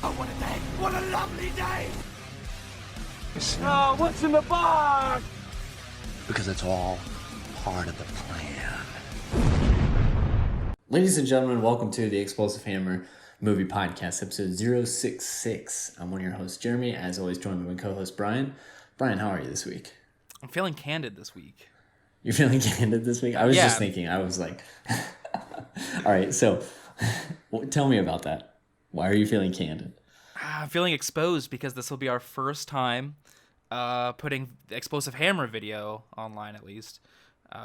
Oh, what a day! What a lovely day! Oh, what's in the box? Because it's all part of the plan. Ladies and gentlemen, welcome to the Explosive Hammer Movie Podcast, episode 066. I'm one of your hosts, Jeremy. As always, joined by my co-host, Brian. Brian, how are you this week? I'm feeling candid this week. You're feeling candid this week? I was just thinking, I was like... All right, so tell me about that. Why are you feeling candid? I'm feeling exposed because this will be our first time putting the Explosive Hammer video online, at least.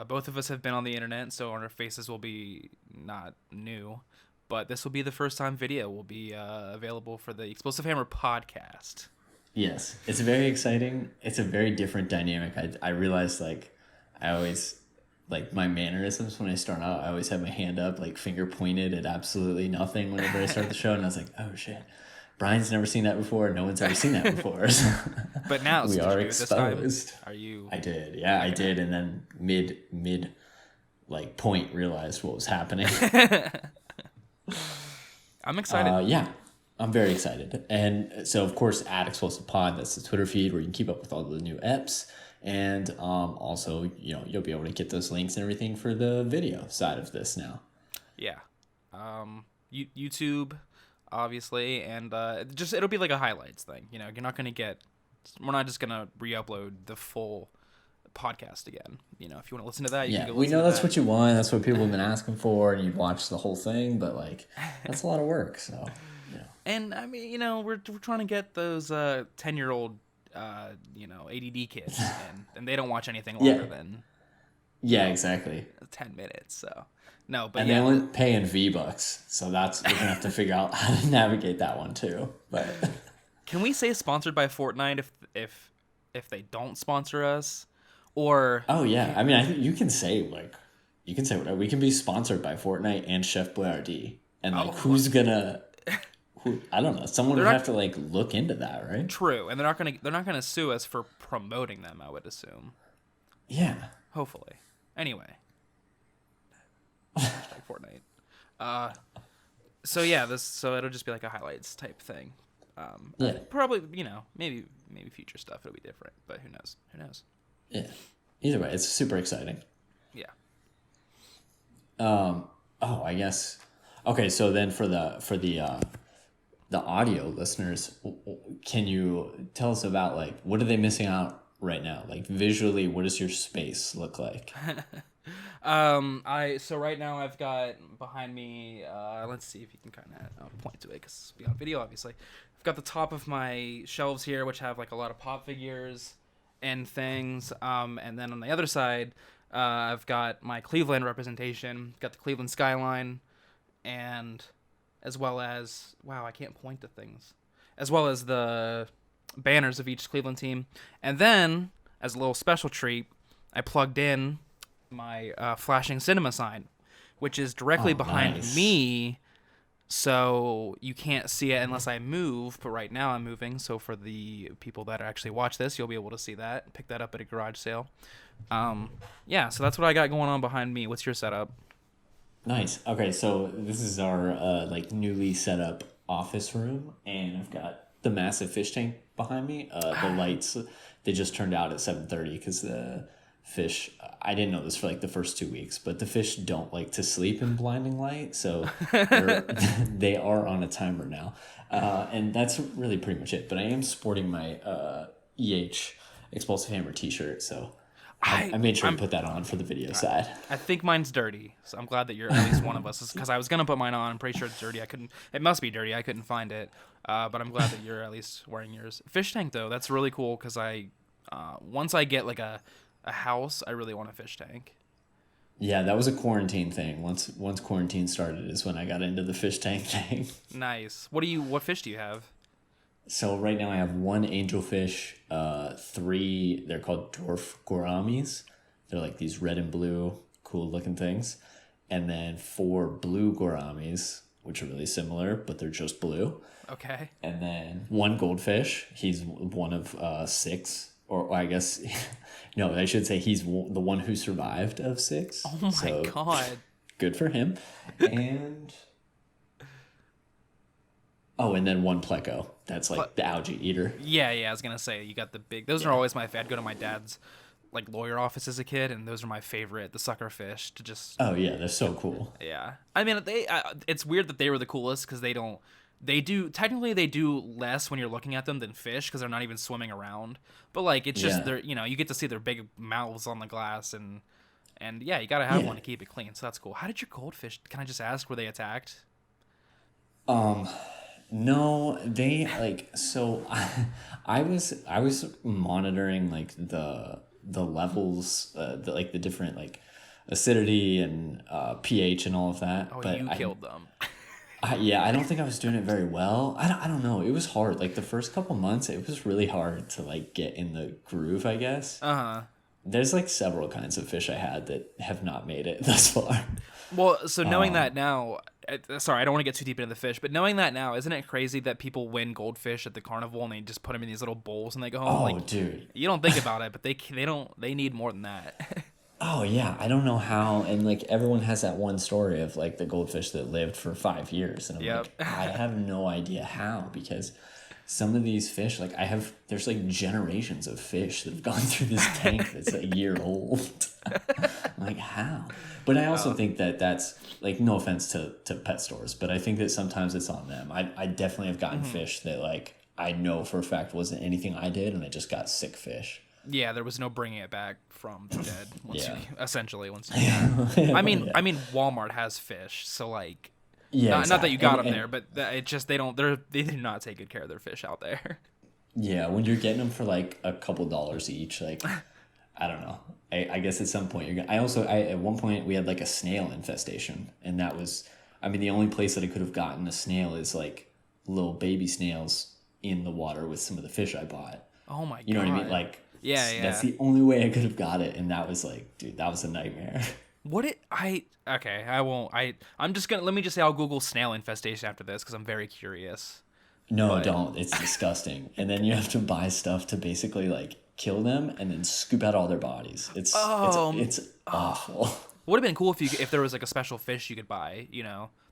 Both of us have been on the internet, so our faces will be not new. But this will be the first time video will be available for the Explosive Hammer podcast. Yes, it's very exciting. It's a very different dynamic. I realized, I always... my mannerisms when I start out, I always have my hand up, finger pointed at absolutely nothing whenever I start the show. And I was like, oh shit, Brian's never seen that before. No one's ever seen that before. But now we are exposed. This time? Are you? I did. Yeah, I did. And then mid point realized what was happening. I'm excited. Yeah, I'm very excited. And so, of course, at Explosive Pod, that's the Twitter feed where you can keep up with all the new eps. And also, you'll be able to get those links and everything for the video side of this now. Yeah. YouTube, obviously, and it'll be like a highlights thing. You're not going to get... We're not just going to re-upload the full podcast again. If you want to listen to that, you can go listen to that. We know that's what you want. That's what people have been asking for, and you'd watch the whole thing, but, that's a lot of work, so, And, I mean, we're trying to get those 10-year-old... ADD kids, and they don't watch anything longer than exactly 10 minutes. So no, but and they only pay in V-Bucks, so that's we're gonna have to figure out how to navigate that one too. But can we say sponsored by Fortnite if they don't sponsor us? Or I mean, I think you can say whatever. We can be sponsored by Fortnite and Chef Boyardee, and who's gonna. I don't know. Someone would have to look into that, right? True, and they're not gonna sue us for promoting them, I would assume. Yeah. Hopefully. Anyway. Hashtag Fortnite. So it'll just be like a highlights type thing. Probably maybe future stuff it'll be different, but who knows? Yeah. Either way, it's super exciting. Yeah. I guess. Okay, so then for the audio listeners, can you tell us about what are they missing out right now? Visually, what does your space look like? So right now I've got behind me, let's see if you can kind of point to it because it's on video, obviously. I've got the top of my shelves here, which have a lot of pop figures and things. And then on the other side, I've got my Cleveland representation, got the Cleveland skyline, and as well as, I can't point to things, as well as the banners of each Cleveland team. And then, as a little special treat, I plugged in my flashing cinema sign, which is directly behind me, so you can't see it unless I move, but right now I'm moving, so for the people that actually watch this, you'll be able to see that, pick that up at a garage sale. So that's what I got going on behind me. What's your setup? Nice. Okay, so this is our newly set up office room, and I've got the massive fish tank behind me. The lights, they just turned out at 7:30 because the fish, I didn't know this for the first 2 weeks, but the fish don't like to sleep in blinding light, so they are on a timer now. And that's really pretty much it. But I am sporting my Explosive Hammer t-shirt, so... I made sure to put that on for the video side. I think mine's dirty, so I'm glad that you're at least one of us. Because I was going to put mine on. I'm pretty sure it's dirty. It must be dirty. I couldn't find it. But I'm glad that you're at least wearing yours. Fish tank, though, that's really cool because once I get a house, I really want a fish tank. Yeah, that was a quarantine thing. Once quarantine started is when I got into the fish tank thing. Nice. What fish do you have? So right now I have 1 angelfish, 3, they're called dwarf gouramis. They're these red and blue, cool looking things. And then 4 blue gouramis, which are really similar, but they're just blue. Okay. And then 1 goldfish. He's one of 6, or I guess, no, I should say he's the one who survived of 6. Oh my God. Good for him. And Oh, and then one pleco. That's like the algae eater. Yeah, I was gonna say you got the big. Those are always my. I'd go to my dad's like lawyer office as a kid, and those are my favorite. The sucker fish to just. Oh yeah, they're so cool. Yeah, I mean it's weird that they were the coolest because they don't. They do technically they do less when you're looking at them than fish because they're not even swimming around. But like it's just they're you get to see their big mouths on the glass and yeah, you gotta have one to keep it clean. So that's cool. How did your goldfish? Can I just ask? Were they attacked? No, they like so. I was monitoring like the levels, the different like acidity and pH and all of that. Oh, but you killed them. I don't think I was doing it very well. I don't know. It was hard. Like the first couple months, it was really hard to like get in the groove, I guess. There's like several kinds of fish I had that have not made it thus far. Well, so knowing that now, sorry, I don't want to get too deep into the fish, but knowing that now, isn't it crazy that people win goldfish at the carnival and they just put them in these little bowls and they go home? Oh, like, dude. You don't think about it, but they need more than that. Oh yeah, I don't know how, and like everyone has that one story of like the goldfish that lived for 5 years, and I'm like, I have no idea how, because some of these fish, like there's like generations of fish that have gone through this tank that's a year old. I'm like, how? But I also think that that's like, no offense to pet stores, but I think that sometimes it's on them. I definitely have gotten fish that like I know for a fact wasn't anything I did, and I just got sick fish. Yeah, there was no bringing it back from the dead. Essentially, once. I mean, Walmart has fish, so like, not that you got them there, but it just they do not take good care of their fish out there. Yeah, when you're getting them for like a couple dollars each, like, I don't know. I guess at some point at one point we had like a snail infestation, and that was, I mean, the only place that I could have gotten a snail is like little baby snails in the water with some of the fish I bought. Oh my god. You know what I mean? Like, yeah. That's the only way I could have got it, and that was like, dude, that was a nightmare. I'm just gonna, let me just say I'll Google snail infestation after this because I'm very curious. No, don't. It's disgusting. And then you have to buy stuff to basically like kill them and then scoop out all their bodies. It's awful. Would have been cool if there was like a special fish you could buy,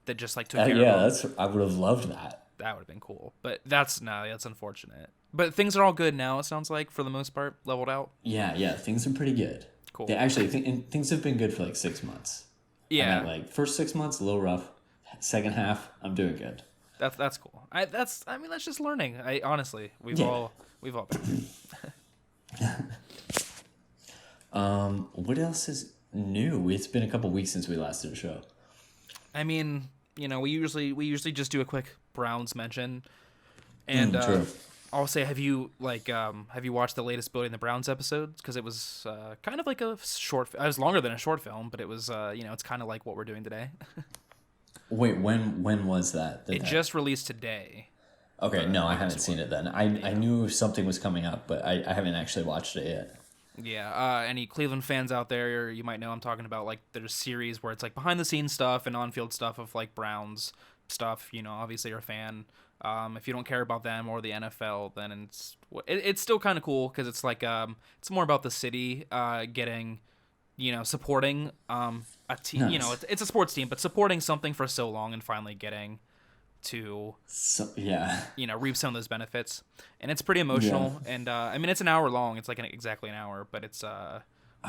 that just like took care of them. I would have loved that. That would have been cool. But that's unfortunate. But things are all good now, it sounds like, for the most part, leveled out. Yeah, things are pretty good. Cool. They actually, things have been good for like 6 months. Yeah. Like first 6 months, a little rough. Second half, I'm doing good. That's cool. That's just learning. Honestly, we've all been. What else is new? It's been a couple weeks since we last did a show. I mean, we usually just do a quick Browns mention, and true. I'll say, have you watched the latest Building the Browns episodes? Because it was kind of like a short. It was longer than a short film, but it was it's kind of like what we're doing today. Wait, when was that? It just released today. Okay, no, I haven't seen it then. I knew something was coming up, but I haven't actually watched it yet. Yeah, any Cleveland fans out there, you might know I'm talking about, like, there's a series where it's like behind the scenes stuff and on-field stuff of like Browns stuff. Obviously you're a fan. If you don't care about them or the NFL, then it's still kind of cool because it's like it's more about the city getting, supporting a team. Nice. It's a sports team, but supporting something for so long and finally getting to reap some of those benefits. And it's pretty emotional. Yeah. And I mean, it's an hour long. It's like exactly an hour, but it's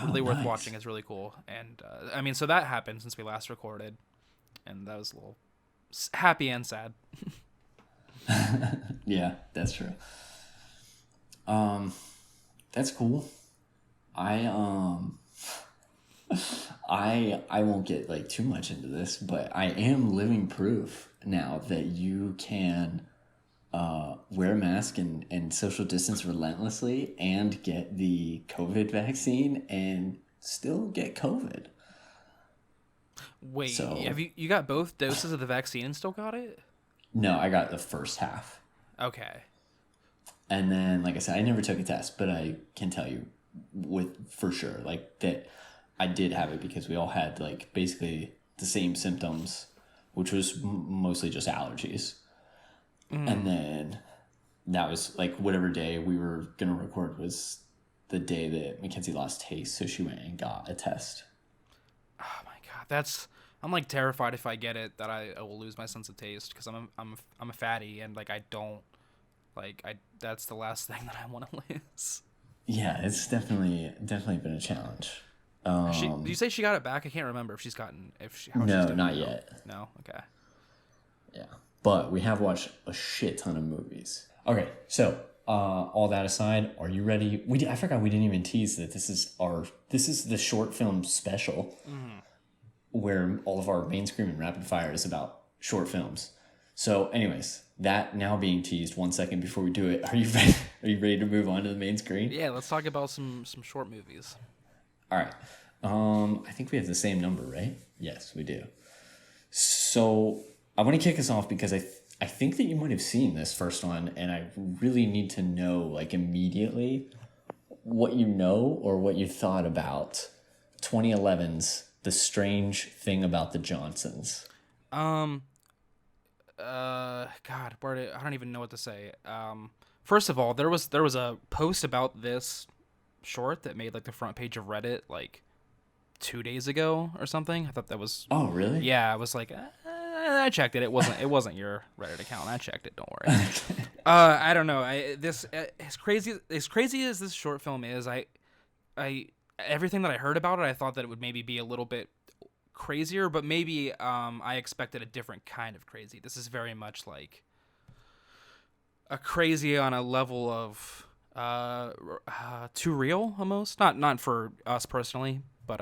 really worth watching. It's really cool. And I mean, so that happened since we last recorded, and that was a little happy and sad. Yeah, that's true. That's cool. I won't get like too much into this, but I am living proof now that you can wear a mask and social distance relentlessly and get the COVID vaccine and still get COVID. Wait, have you got both doses of the vaccine and still got it? No, I got the first half. Okay. And then, like I said, I never took a test, but I can tell you for sure, like, that I did have it because we all had, like, basically the same symptoms, which was mostly just allergies. And then that was, like, whatever day we were going to record was the day that Mackenzie lost taste, so she went and got a test. Oh, my God. I'm like terrified if I get it that I will lose my sense of taste because I'm a fatty and like I don't like I that's the last thing that I want to lose. Yeah, it's definitely been a challenge. Did you say she got it back? I can't remember if she's gotten No, she's doing not now. yet. No, okay. Yeah, but we have watched a shit ton of movies. Okay, so all that aside, are you ready? I forgot we didn't even tease that this is the short film special, where all of our mainstream and rapid fire is about short films. So, anyways, that now being teased, 1 second before we do it, are you ready? Are you ready to move on to the main screen? Yeah, let's talk about some short movies. All right. I think we have the same number, right? Yes, we do. So I want to kick us off because I think that you might have seen this first one, and I really need to know, like, immediately what you know or what you thought about 2011's The Strange Thing About the Johnsons. God, I don't even know what to say. First of all, there was a post about this short that made like the front page of Reddit like 2 days ago or something. I thought that was. Oh, really? Yeah, I was like, I checked it. It wasn't your Reddit account. I checked it. Don't worry. I don't know. As crazy as this short film is, I everything that I heard about it, I thought that it would maybe be a little bit crazier, but maybe I expected a different kind of crazy. This is very much like a crazy on a level of too real almost. Not for us personally, but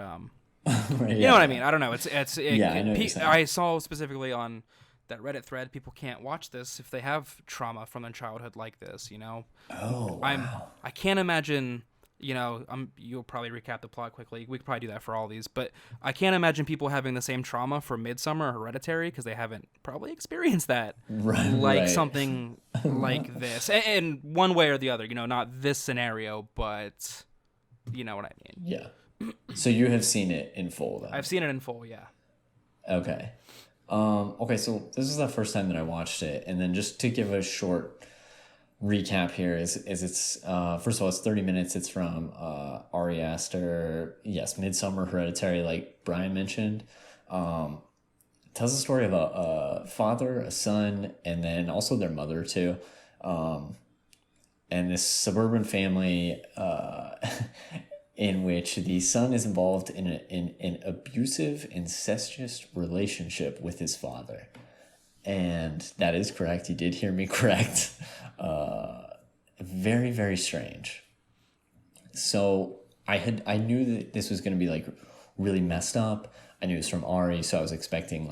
Right, you know what I mean. I don't know. Yeah, I know what you're saying. I saw specifically on that Reddit thread, people can't watch this if they have trauma from their childhood like this. You know. Oh, wow. I can't imagine. You know, you'll probably recap the plot quickly. We could probably do that for all these, but I can't imagine people having the same trauma for Midsummer or Hereditary because they haven't probably experienced that, Right. something like this, and one way or the other. You know, not this scenario, but you know what I mean. Yeah. So you have seen it in full, then? I've seen it in full. Yeah. Okay. Okay, so this is the first time that I watched it, and then just to give a short recap here is it's first of all, it's 30 minutes. It's from Ari Aster. Yes, Midsummer, Hereditary, like Brian mentioned. Tells the story of a father, a son, and then also their mother too. And this suburban family in which the son is involved in an abusive, incestuous relationship with his father. And that is correct. You did hear me correct. Very, very strange. So I knew that this was going to be like really messed up. I knew it was from Ari, so I was expecting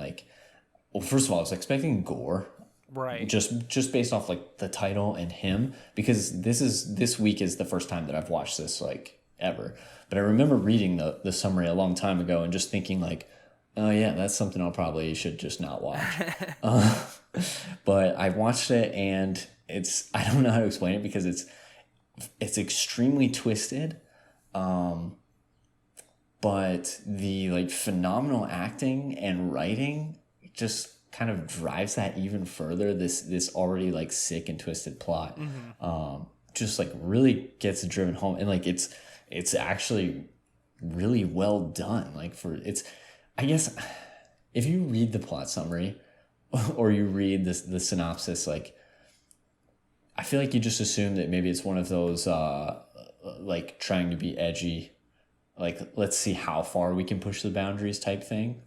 first of all, I was expecting gore. Right. Just based off like the title and him, because this week is the first time that I've watched this like ever. But I remember reading the summary a long time ago and just thinking like, oh yeah, that's something I'll probably should just not watch. But I watched it and I don't know how to explain it because it's extremely twisted. But the like phenomenal acting and writing just kind of drives that even further. This already like sick and twisted plot, just like really gets driven home, and like it's actually really well done. Like I guess if you read the plot summary or you read the synopsis, like I feel like you just assume that maybe it's one of those like trying to be edgy, like let's see how far we can push the boundaries type thing.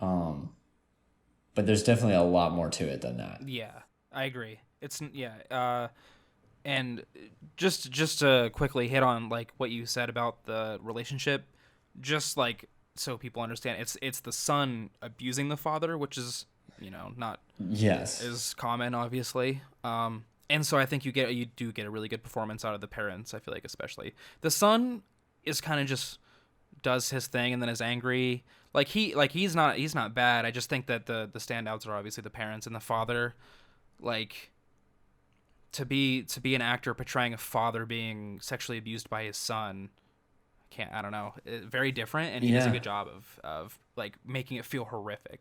But there's definitely a lot more to it than that. Yeah, I agree. And just to quickly hit on like what you said about the relationship, just like so people understand, it's the son abusing the father, which is not as common, obviously. And so I think you do get a really good performance out of the parents. I feel like especially the son is kind of just does his thing and then is angry. He's not bad. I just think that the standouts are obviously the parents and the father. Like to be an actor portraying a father being sexually abused by his son, I don't know, very different, and he does a good job of like making it feel horrific.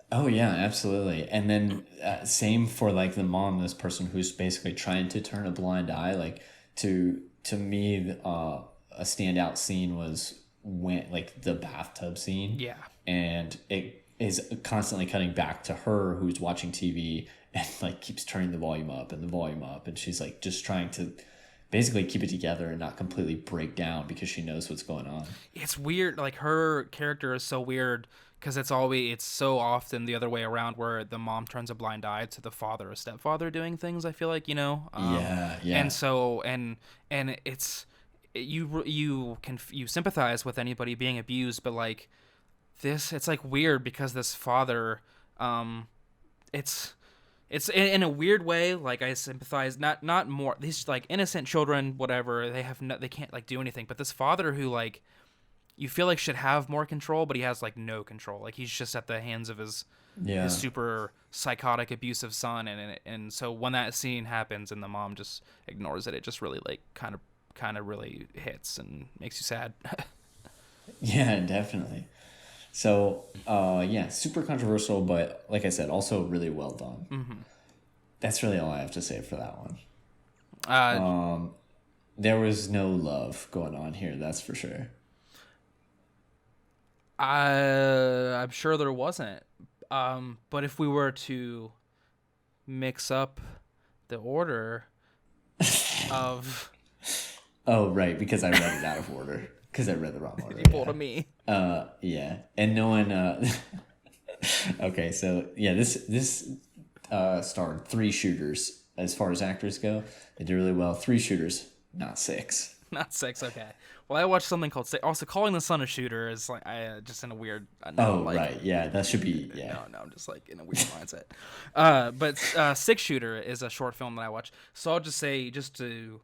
Oh yeah, absolutely. And then same for like the mom, this person who's basically trying to turn a blind eye. Like to me, a standout scene was when like the bathtub scene. Yeah. and it is constantly cutting back to her who's watching TV and like keeps turning the volume up and the volume up, and she's like just trying to basically keep it together and not completely break down because she knows what's going on. It's weird. Like, her character is so weird because it's so often the other way around, where the mom turns a blind eye to the father or stepfather doing things, I feel like, Yeah. And so and it's you sympathize with anybody being abused, but like this, it's like weird because this father, it's in a weird way, like I sympathize, not more, these like innocent children, whatever, they can't like do anything, but this father who like you feel like should have more control, but he has like no control, like he's just at the hands of his super psychotic, abusive son, and so when that scene happens and the mom just ignores it, it just really like kind of really hits and makes you sad. Yeah, definitely. So, super controversial, but like I said, also really well done. Mm-hmm. That's really all I have to say for that one. There was no love going on here, that's for sure. I'm sure there wasn't. But if we were to mix up the order of... Oh, right, because I read it out of order. Because I read the wrong order. You pulled a me. Yeah. And no one... Okay, so yeah, this starred 3 shooters. As far as actors go, they did really well. 3 shooters, not 6. Not 6, okay. Well, I watched something called... Also, calling the son a shooter is like... just in a weird... right. Yeah, that should be... Yeah. No, I'm just like in a weird mindset. But 6 Shooter is a short film that I watched. So I'll just say, just to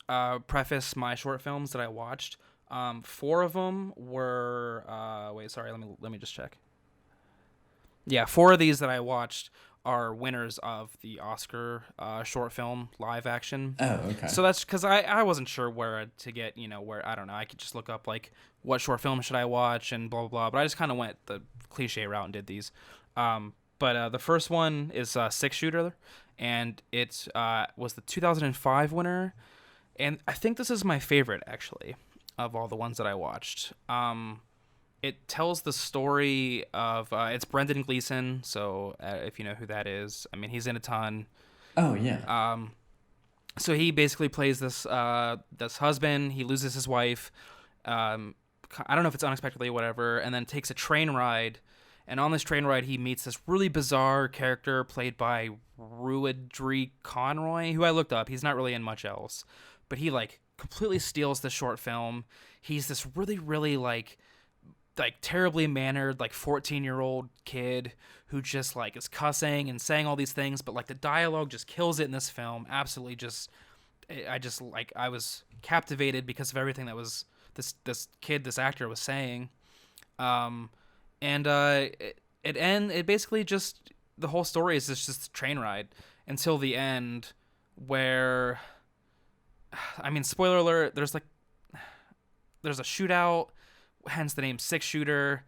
preface my short films that I watched, 4 of them were... wait, sorry, let me just check. Yeah, 4 of these that I watched are winners of the Oscar short film live action. Oh, okay. So that's because I wasn't sure where to get, where, I don't know, I could just look up like what short film should I watch and blah, blah, blah. But I just kind of went the cliche route and did these. But the first one is 6 Shooter, and it was the 2005 winner. And I think this is my favorite, actually, of all the ones that I watched. It tells the story of it's Brendan Gleeson, so if you know who that is, I mean, he's in a ton. Oh yeah. So he basically plays this husband. He loses his wife. I don't know if it's unexpectedly or whatever, and then takes a train ride. And on this train ride, he meets this really bizarre character played by Ruadri Conroy, who I looked up. He's not really in much else, but he like completely steals the short film. He's this really, really like terribly mannered, like 14-year-old kid who just like is cussing and saying all these things, but like the dialogue just kills it in this film. Absolutely, I was captivated because of everything that was this actor was saying. It basically just, the whole story is just a train ride until the end, where, I mean, spoiler alert, there's a shootout, hence the name 6 Shooter,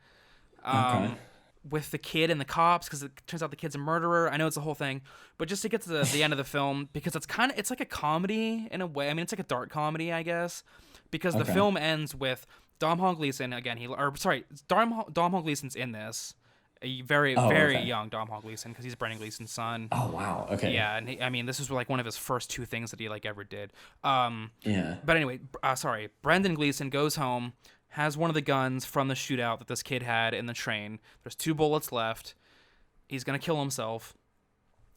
with the kid and the cops, because it turns out the kid's a murderer. I know it's a whole thing, but just to get to the end of the film, because it's like a comedy in a way. I mean, it's like a dark comedy, I guess, because the film ends with Domhnall Gleeson again. Domhnall Gleeson's in this, a very young Domhnall Gleeson, because he's Brendan Gleeson's son. Oh wow, okay. Yeah, and this was like one of his first 2 things that he like ever did. Yeah. But anyway, Brendan Gleeson goes home, has one of the guns from the shootout that this kid had in the train. There's 2 bullets left. He's gonna kill himself.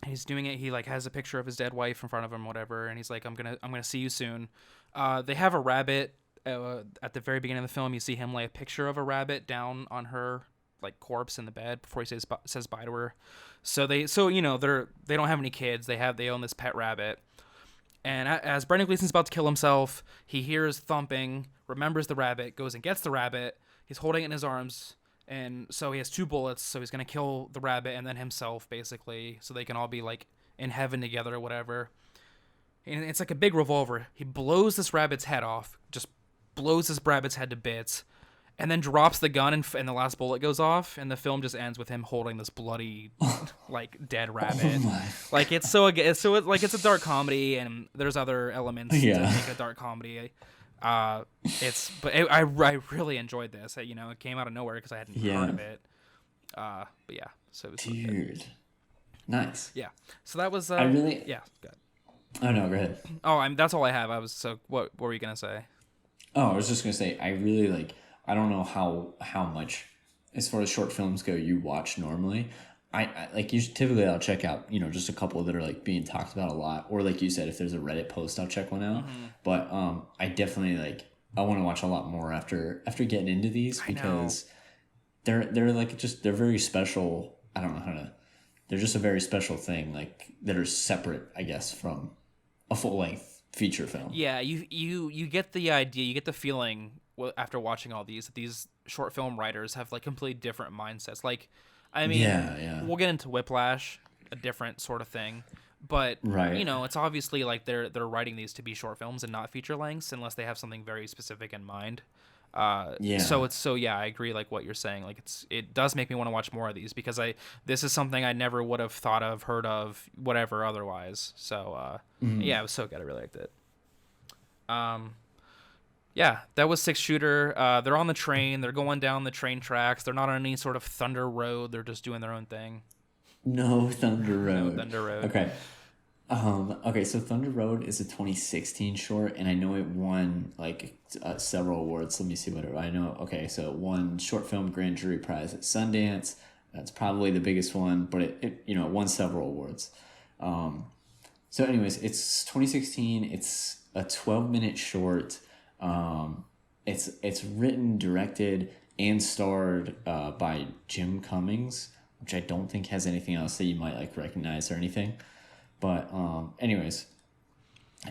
He's doing it. He like has a picture of his dead wife in front of him, whatever, and he's like, "I'm gonna see you soon." They have a rabbit at the very beginning of the film. You see him lay a picture of a rabbit down on her like corpse in the bed before he says bye to her. So they don't have any kids. They own this pet rabbit. And as Brendan Gleeson's about to kill himself, he hears thumping, remembers the rabbit, goes and gets the rabbit. He's holding it in his arms, and so he has 2 bullets, so he's going to kill the rabbit and then himself, basically, so they can all be, like, in heaven together or whatever. And it's like a big revolver. He blows this rabbit's head off, just blows this rabbit's head to bits, and then drops the gun, and the last bullet goes off, and the film just ends with him holding this bloody, like, dead rabbit. Oh my. Like, it's a dark comedy, and there's other elements to make it a dark comedy. I really enjoyed this. You know, it came out of nowhere because I hadn't heard of it. But yeah, so it was really good. Dude, nice. Yeah, so that was. I really. Yeah. Good. Oh no, go ahead. Oh, that's all I have. What were you gonna say? Oh, I was just gonna say I really like. I don't know how much, as far as short films go, you watch normally. I like typically I'll check out just a couple that are like being talked about a lot, or like you said, if there's a Reddit post, I'll check one out. Mm-hmm. But I definitely I want to watch a lot more after getting into these because they're they're very special. I don't know how to. They're just a very special thing, like that are separate, I guess, from a full length feature film. Yeah, you get the idea, you get the feeling after watching all these that these short film writers have like completely different mindsets. Like, I mean, we'll get into Whiplash, a different sort of thing, but it's obviously like they're writing these to be short films and not feature lengths unless they have something very specific in mind. I agree, like what you're saying, like it does make me want to watch more of these because this is something I never would have thought of, heard of, whatever otherwise. So it was so good. I really liked it. That was 6-shooter. They're on the train, they're going down the train tracks, they're not on any sort of Thunder Road, they're just doing their own thing. No Thunder Road. No Thunder Road. Okay. So Thunder Road is a 2016 short, and I know it won like several awards. Let me see what I know. Okay, so it won Short Film Grand Jury Prize at Sundance. That's probably the biggest one, but it won several awards. So anyways, it's 2016. It's a 12-minute short. It's written, directed, and starred by Jim Cummings, which I don't think has anything else that you might like recognize or anything. But anyways,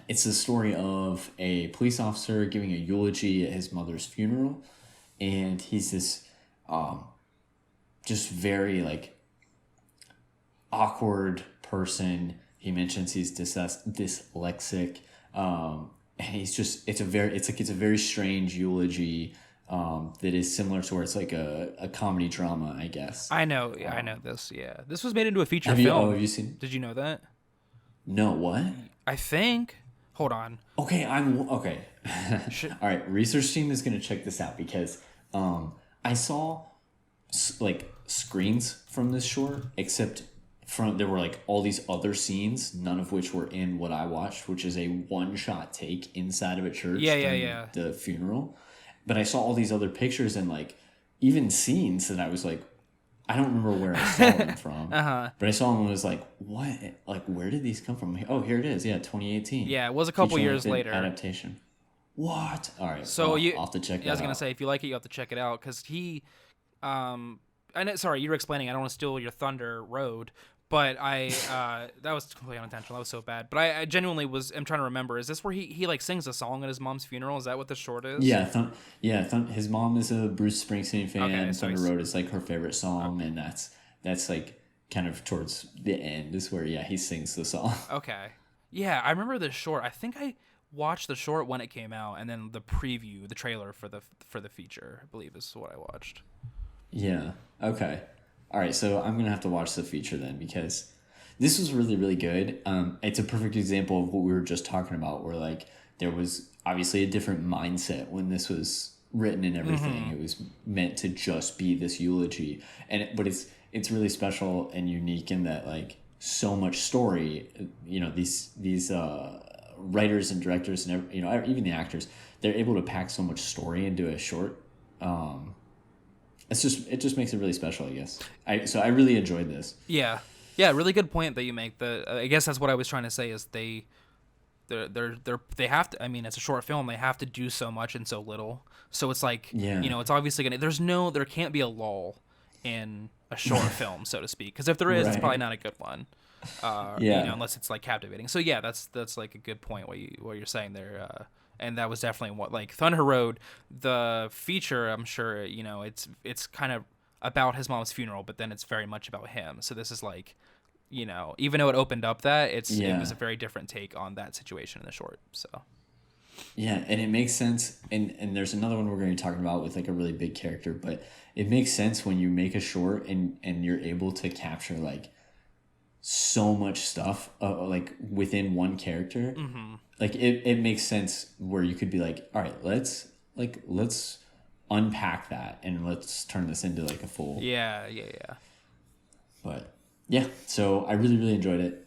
it's the story of a police officer giving a eulogy at his mother's funeral, and he's this just very like awkward person. He mentions he's dyslexic, and it's a very strange eulogy that is similar to where it's like a comedy drama, I guess. I know this. Yeah, this was made into a feature film. Have you seen? Did you know that? No, what? I think. Hold on. Okay, okay. All right, research team is gonna check this out because I saw like screens from this short, except there were like all these other scenes, none of which were in what I watched, which is a one-shot take inside of a church during the funeral. But I saw all these other pictures and like even scenes that I was like, I don't remember where I saw them from. But I saw them and was like, what? Like, where did these come from? Oh, here it is. Yeah, 2018. Yeah, it was a couple years later. Adaptation. What? All right. So I'll have to check that out. I was going to say, if you like it, you have to check it out. Because sorry, you were explaining, I don't want to steal your thunder road. But that was completely unintentional. That was so bad. But I genuinely am trying to remember. Is this where he like sings a song at his mom's funeral? Is that what the short is? Yeah. His mom is a Bruce Springsteen fan. Okay, so Thunder Road is like her favorite song, and that's like kind of towards the end is where he sings the song. Okay. Yeah, I remember this short. I think I watched the short when it came out, and then the preview, the trailer for the feature, I believe is what I watched. Yeah. Okay. All right, so I'm going to have to watch the feature then because this was really, really good. It's a perfect example of what we were just talking about where, like, there was obviously a different mindset when this was written and everything. Mm-hmm. It was meant to just be this eulogy. But it's really special and unique in that, like, so much story, these writers and directors and, even the actors, they're able to pack so much story into a short it just makes it really special, I guess. So I really enjoyed this. Yeah, really good point that you make. I guess that's what I was trying to say is they have to. I mean, it's a short film. They have to do so much in so little. So it's like it's obviously there can't be a lull in a short film, so to speak. Because if there is, it's probably not a good one. Unless it's like captivating. So yeah, that's like a good point what you're saying there. And that was definitely what, like, Thunder Road, the feature, I'm sure, it's kind of about his mom's funeral, but then it's very much about him. So this is like, even though it opened up that, it was a very different take on that situation in the short. So. Yeah, and it makes sense. And there's another one we're going to be talking about with like a really big character, but it makes sense when you make a short and you're able to capture like so much stuff like within one character. Like it makes sense where you could be like, all right, let's unpack that and let's turn this into like a full. Yeah. But yeah, so I really, really enjoyed it.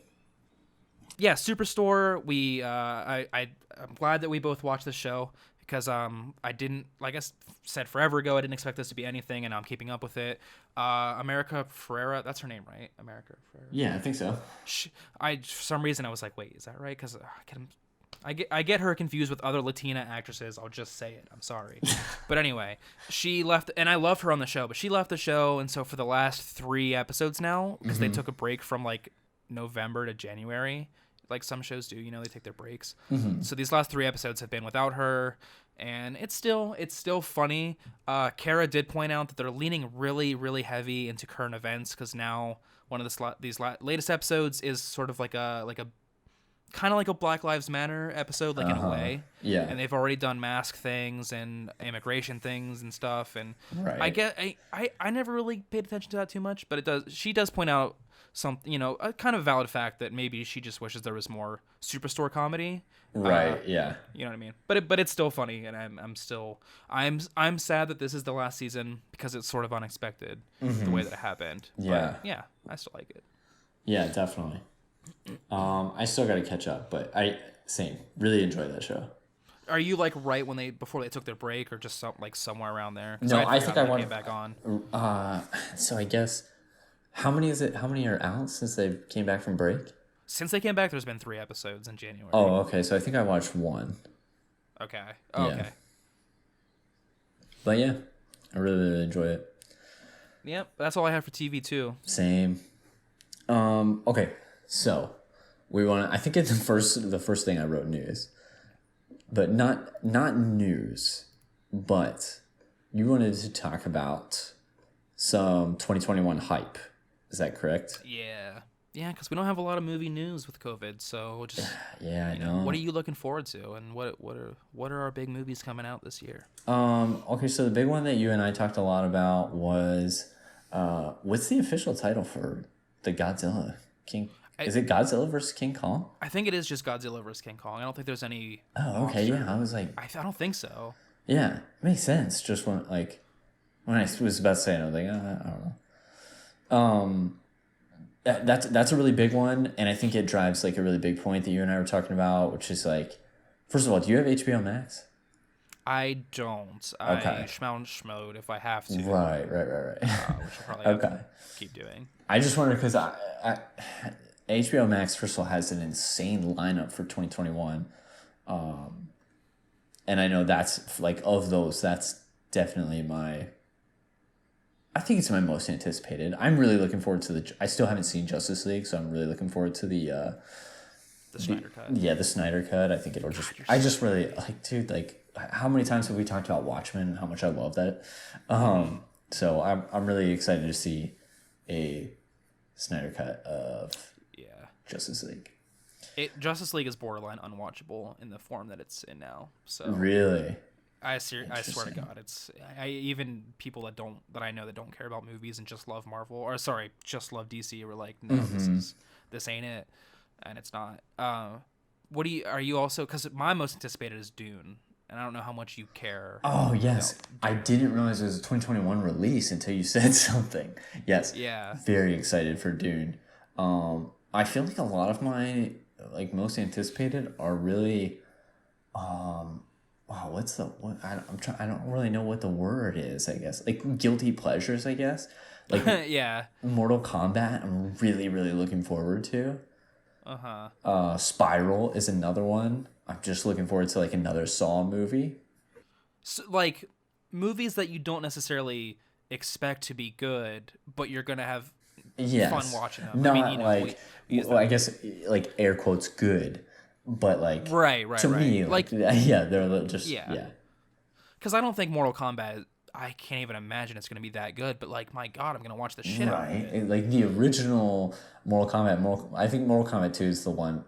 Yeah, Superstore. I'm glad that we both watched the show because I didn't, like I said forever ago, I didn't expect this to be anything, and I'm keeping up with it. America Ferrera, that's her name, right? America Ferrera. Yeah, I think so. For some reason I was like, wait, is that right? Because I get her confused with other Latina actresses. I'll just say it. I'm sorry. But anyway, she left, and I love her on the show, but she left the show, and so for the last 3 episodes now, because they took a break from like November to January, like some shows do, they take their breaks. So these last 3 episodes have been without her, and it's still funny. Kara did point out that they're leaning really, really heavy into current events because now one of these latest episodes is sort of like a kind of like a Black Lives Matter episode, like in a way. Yeah. And they've already done mask things and immigration things and stuff. And right. I never really paid attention to that too much, but she does point out something, a kind of valid fact that maybe she just wishes there was more Superstore comedy. Right. Yeah. You know what I mean? But it's still funny, and I'm sad that this is the last season because it's sort of unexpected the way that it happened. Yeah. But yeah, I still like it. Yeah, definitely. I still got to catch up, but same. Really enjoyed that show. Are you like right before they took their break, or just somewhere around there? No, I think I want to get back on. So I guess how many are out since they came back from break? Since they came back, there's been 3 episodes in January. Oh, okay. So I think I watched 1. Okay. Yeah. Okay. But yeah, I really, really enjoy it. Yep, that's all I have for TvToo. Same. Okay, so I think it's the first thing I wrote news, but not news, but you wanted to talk about some 2021 hype. Is that correct? Yeah, because we don't have a lot of movie news with COVID, so we'll just yeah, I know. What are you looking forward to, and what are our big movies coming out this year? Okay, so the big one that you and I talked a lot about was what's the official title for the Godzilla King? Is it Godzilla versus King Kong? I think it is just Godzilla versus King Kong. I don't think there's any. Oh, okay, yeah. I was like, I don't think so. Yeah, it makes sense. Just when I was about to say it, I was like, I don't know. That's a really big one, and I think it drives like a really big point that you and I were talking about, which is like, first of all, do you have HBO Max? I don't. Okay. I schmoed if I have to. Right. Which I'll probably have to keep doing. I just wondered because HBO Max, first of all, has an insane lineup for 2021. And I know that's like, of those, that's definitely I think it's my most anticipated. I'm really looking forward to I still haven't seen Justice League, so I'm really looking forward to the Snyder Cut. Yeah, the Snyder Cut. I think it'll I just really like, dude, like, how many times have we talked about Watchmen and how much I love that? So I'm really excited to see a Snyder Cut of Justice League. Justice League is borderline unwatchable in the form that it's in now. So really, I swear to God, even people that I know that don't care about movies and just love Marvel, or sorry, just love DC, were like, no, this ain't it, and it's not. Are you also, because my most anticipated is Dune, and I don't know how much you care. Oh yes, I didn't realize it was a 2021 release until you said something. Yes, yeah, very excited for Dune. I feel like a lot of my most anticipated are really, I don't really know what the word is. I guess like guilty pleasures. I guess like yeah. Mortal Kombat. I'm really, really looking forward to. Spiral is another one. I'm just looking forward to like another Saw movie. So, like movies that you don't necessarily expect to be good, but you're gonna have fun watching them. Not I guess like air quotes good, but like right. To me, like they're just Because I don't think Mortal Kombat. I can't even imagine it's gonna be that good. But like, my God, I'm gonna watch the shit out of it. Like the original Mortal Kombat. I think Mortal Kombat 2 is the one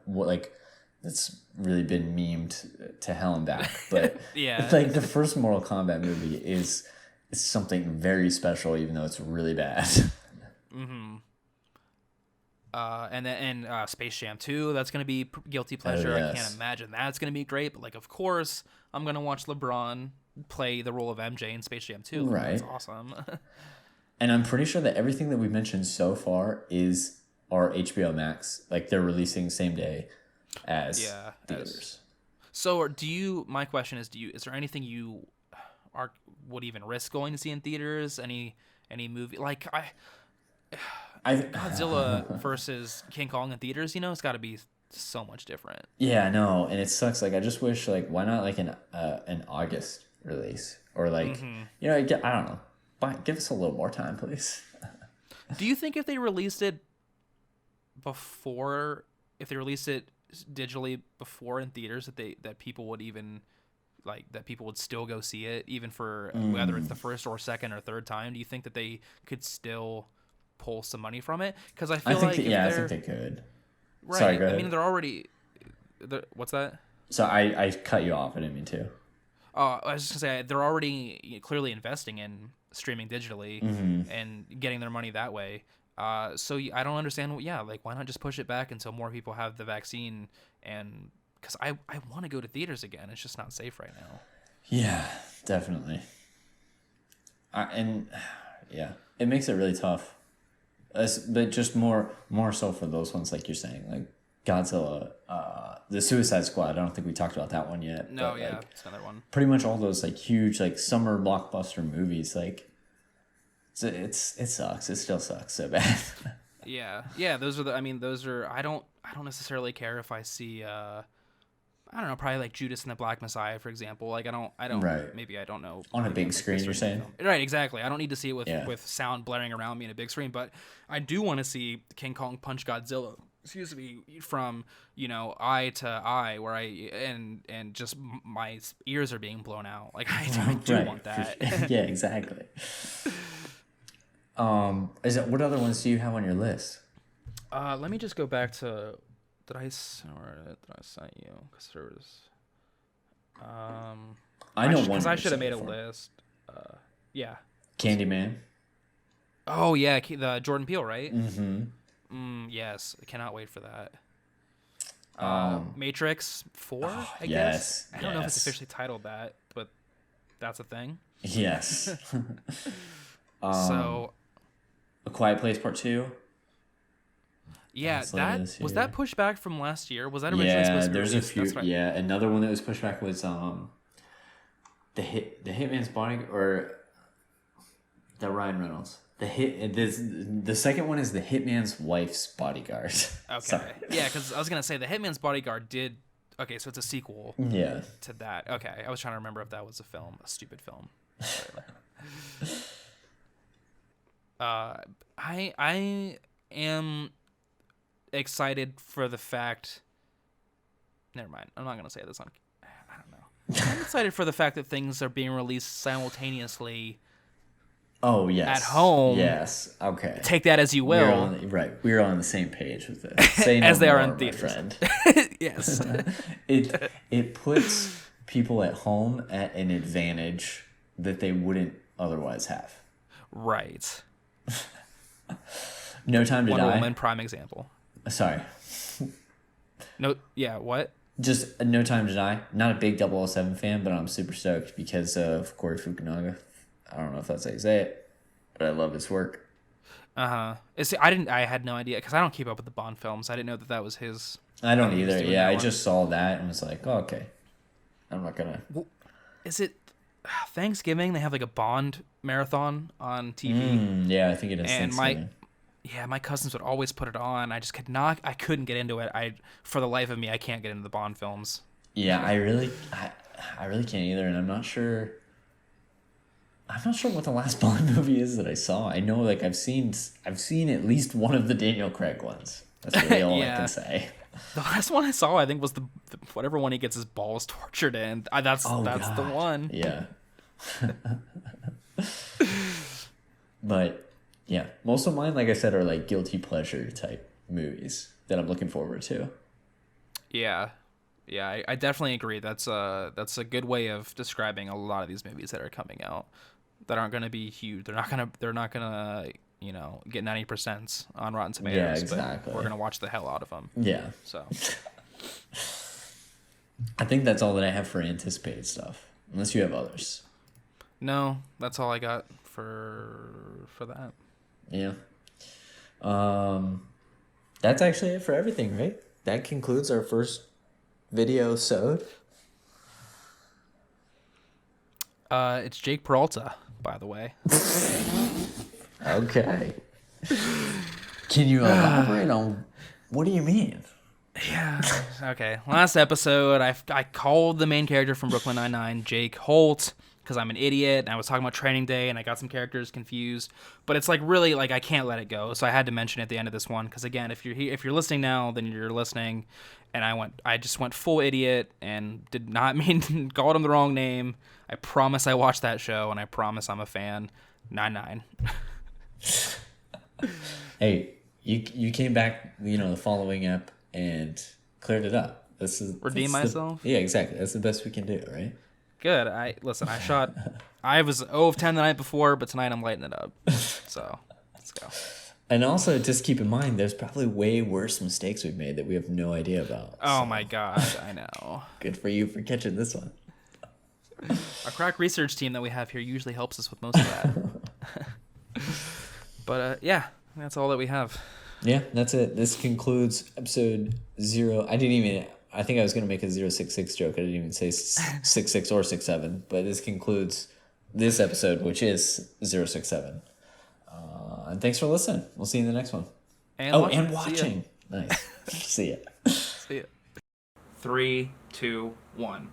that's really been memed to hell and back. But yeah, like the first Mortal Kombat movie is something very special, even though it's really bad. and Space Jam 2, that's gonna be guilty pleasure. yes. I can't imagine that's gonna be great. But like, of course, I'm gonna watch LeBron play the role of MJ in Space Jam 2. Like, Right. That's awesome. And I'm pretty sure that everything that we've mentioned so far is our HBO Max. Like, they're releasing same day as theaters. So, my question is, is there anything you would even risk going to see in theaters? Any movie like Godzilla versus King Kong in theaters? It's got to be so much different. Yeah, no, and it sucks. Like, I just wish, like, why not like an August release, or like I don't know. Give us a little more time, please. Do you think if they released it digitally before in theaters, that people would even that people would still go see it, even for whether it's the first or second or third time? Do you think that they could still pull some money from it? Because I think I think they could. Right. Sorry, go ahead. I mean, they're already. What's that? So I cut you off. I didn't mean to. I was just gonna say they're already clearly investing in streaming digitally and getting their money that way. So I don't understand. Yeah, like, why not just push it back until more people have the vaccine? And because I want to go to theaters again, it's just not safe right now. Yeah, definitely. It makes it really tough. But just more so for those ones, like you're saying, like Godzilla, the Suicide Squad. I don't think we talked about that one yet. No, but, yeah, like, it's another one. Pretty much all those like huge like summer blockbuster movies, like it sucks. It still sucks so bad. Yeah. Those are I don't necessarily care if I see I don't know, probably like Judas and the Black Messiah, for example. Like I don't Right. Maybe I don't know. On a big screen, you're saying? Right, exactly. I don't need to see it with sound blaring around me in a big screen, but I do want to see King Kong punch Godzilla. Excuse me, from eye to eye, where and just my ears are being blown out. Like I do want that. Yeah, exactly. What other ones do you have on your list? Let me just go back to. Did I send you? Because there was. I know one. Because I should have made a list. Yeah. Candyman. Oh yeah, the Jordan Peele, right? Mm-hmm. Yes, I cannot wait for that. Matrix 4, I guess. I don't know if it's officially titled that, but that's a thing. Yes. So, A Quiet Place Part 2. Yeah, was that pushed back from last year? Was that originally supposed to be released? A few. Right. Yeah, another one that was pushed back was the Hitman's Body, or the Ryan Reynolds. The second one is the Hitman's Wife's Bodyguard. Okay. Sorry. Yeah, because I was gonna say the Hitman's Bodyguard did. Okay, so it's a sequel. Yeah. To that. Okay, I was trying to remember if that was a stupid film. I am excited for the fact. Never mind. I'm not gonna say this on. I don't know. I'm excited for the fact that things are being released simultaneously. Oh yes. At home. Yes. Okay. Take that as you will. We're on the same page with this. Say no as they more, are in my theaters. friend. Yes. It puts people at home at an advantage that they wouldn't otherwise have. Right. No Time to Wonder Die. Woman, prime example. Sorry. No. Yeah. What? Just No Time to Die. Not a big 007 fan, but I'm super stoked because of Corey Fukunaga. I don't know if that's how you say it, but I love his work. I had no idea because I don't keep up with the Bond films. I didn't know that was his. I don't either. Yeah, I just saw that and was like, oh, okay. I'm not gonna. Well, is it Thanksgiving? They have like a Bond marathon on TV. Yeah, I think it is. And Thanksgiving. my cousins would always put it on. I just could not. I couldn't get into it. For the life of me, I can't get into the Bond films. Yeah, I really can't either, and I'm not sure what the last Bond movie is that I saw. I know, like, I've seen at least one of the Daniel Craig ones. That's really all I can say. The last one I saw, I think, was the whatever one he gets his balls tortured in. That's the one. Yeah. But yeah, most of mine, like I said, are like guilty pleasure type movies that I'm looking forward to. Yeah. Yeah, I definitely agree. That's a good way of describing a lot of these movies that are coming out that aren't going to be huge. They're not gonna get 90% on Rotten Tomatoes. exactly. But we're gonna watch the hell out of them. Yeah. So I think that's all that I have for anticipated stuff. Unless you have others. no, that's all I got for that. Yeah. That's actually it for everything, right? That concludes our first video sode. It's Jake Peralta, by the way. Okay. Can you elaborate on what do you mean? Yeah. Okay. Last episode, I called the main character from Brooklyn Nine-Nine Jake Holt because I'm an idiot. And I was talking about Training Day, and I got some characters confused. But it's like really like I can't let it go, so I had to mention it at the end of this one because again, if you're listening now, then you're listening. And I just went full idiot and did not mean called him the wrong name. I promise I watched that show, and I promise I'm a fan. 9-9. Hey, you came back, the following ep and cleared it up. Redeem myself? Yeah, exactly. That's the best we can do, right? Good. I was 0 of 10 the night before, but tonight I'm lighting it up. So let's go. And also, just keep in mind, there's probably way worse mistakes we've made that we have no idea about. Oh my god, I know. Good for you for catching this one. Our crack research team that we have here usually helps us with most of that. But yeah, that's all that we have. Yeah, that's it. This concludes episode 0. I think I was going to make a 066 joke. I didn't even say 66 or 67. But this concludes this episode, which is 067. And thanks for listening. We'll see you in the next one. And watching. Nice. See ya. See ya. 3, 2, 1.